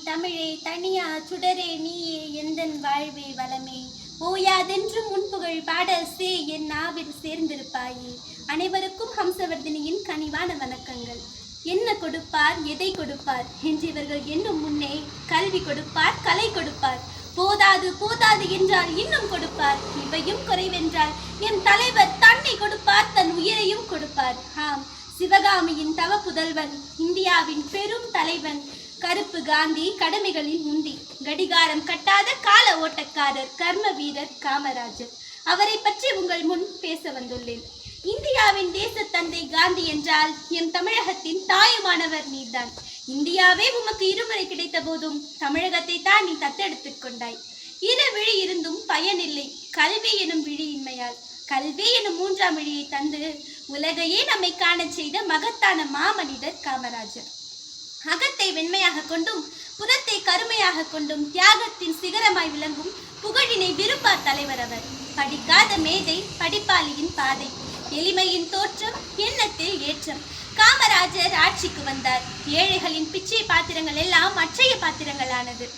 தமிழே தனியா சுடரே நீயே எந்தன் வாழ்வே வளமே ஓயாதென்றும் முன்புகழ் பாடசே என் நாவில் சேர்ந்திருப்பாயே. அனைவருக்கும் ஹம்சவர்தினியின் கனிவான வணக்கங்கள். என்ன கொடுப்பார், எதை கொடுப்பார் என்று இவர்கள் எண்ணும் முன்னே கல்வி கொடுப்பார், கலை கொடுப்பார். போதாது போதாது என்றால் இன்னும் கொடுப்பார். இவையும் குறைவென்றால் என் தலைவர் தன்னை கொடுப்பார், தன் உயிரையும் கொடுப்பார். ஆம், சிவகாமியின் தவ புதல்வன், இந்தியாவின் பெரும் தலைவன் கருப்பு காந்தி, கடமைகளில் முந்தி, கடிகாரம் கட்டாத கால ஓட்டக்காரர், கர்ம வீரர் காமராஜர். அவரை பற்றி உங்கள் முன் பேச வந்துள்ளேன். இந்தியாவின் தேச தந்தை காந்தி என்றால் என் தமிழகத்தின் தாயுமானவர் நீர்தான். இந்தியாவே உமக்கு இருமுறை கிடைத்த போதும் தமிழகத்தை தான் நீ தத்தெடுத்துக் கொண்டாய். இரு விழி இருந்தும் பயனில்லை கல்வி எனும் விழியின்மையால். கல்வி எனும் மூன்றாம் விழியை தந்து உலகையே நம்மை காண செய்த மகத்தான மாமனிதர் காமராஜர். அகத்தை வெண்மையாக கொண்டும் புறத்தை கருமையாக கொண்டும் தியாகத்தின் சிகரமாய் விளங்கும் புகழினை விரும்பார் தலைவர் அவர். படிக்காத மேதை, படிப்பாளியின் பாதை, எளிமையின் தோற்றம், எண்ணத்தில் ஏற்றம். காமராஜர் ஆட்சிக்கு வந்தார். ஏழைகளின் பிச்சை பாத்திரங்கள் எல்லாம் அட்சய பாத்திரங்களானது.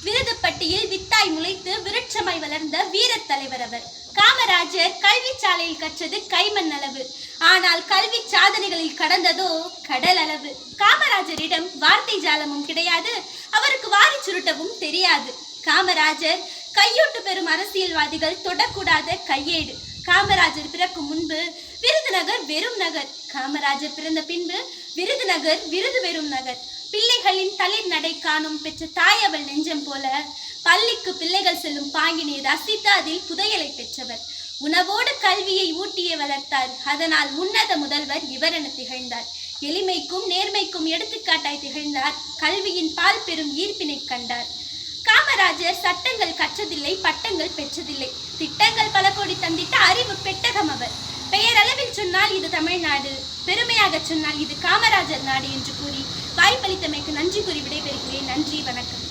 விருதுப்பட்டியில் வித்தாய் முளைத்து விருட்சமாய் வளர்ந்த வீரத் தலைவர் அவர். காமராஜர் கல்வி சாலையில் கற்றது கைமண் அளவு, ஆனால் கல்வி சாதனைகளில் கடந்ததோ கடல் அளவு. காமராஜரிடம் வார்த்தை ஜாலமும் கிடையாது, அவருக்கு வாரி சுருட்டவும் தெரியாது. காமராஜர் கையூட்டு பெறும் அரசியல்வாதிகள் தொடக்கூடாத கையேடு. காமராஜர் பிறக்கும் முன்பு விருதுநகர் வெறும் நகர். காமராஜர் பிறந்த பின்பு விருதுநகர் விருது வெறும் நகர். பிள்ளைகளின் தளிர் நடை காணும் பெற்ற தாயவள் நெஞ்சம் போல பள்ளிக்கு பிள்ளைகள் செல்லும் பாங்கினை ரசித்து அதில் புதையலை பெற்றவர். உணவோடு கல்வியை ஊட்டியே வளர்த்தார். அதனால் உன்னத முதல்வர் இவரென திகழ்ந்தார். எளிமைக்கும் நேர்மைக்கும் எடுத்துக்காட்டாய் திகழ்ந்தார். கல்வியின் பால் பெரும் ஈர்ப்பினை கண்டார். காமராஜர் சட்டங்கள் கற்றதில்லை, பட்டங்கள் பெற்றதில்லை. திட்டங்கள் பல கோடி தந்திட்ட அறிவு பெட்டகம் அவர். பெயரளவில் சொன்னால் இது தமிழ்நாடு, பெருமையாக சொன்னால் இது காமராஜர் நாடு என்று கூறி வாய்ப்பளித்தமைக்கு நன்றி கூறி விடைபெறுகிறேன். நன்றி, வணக்கம்.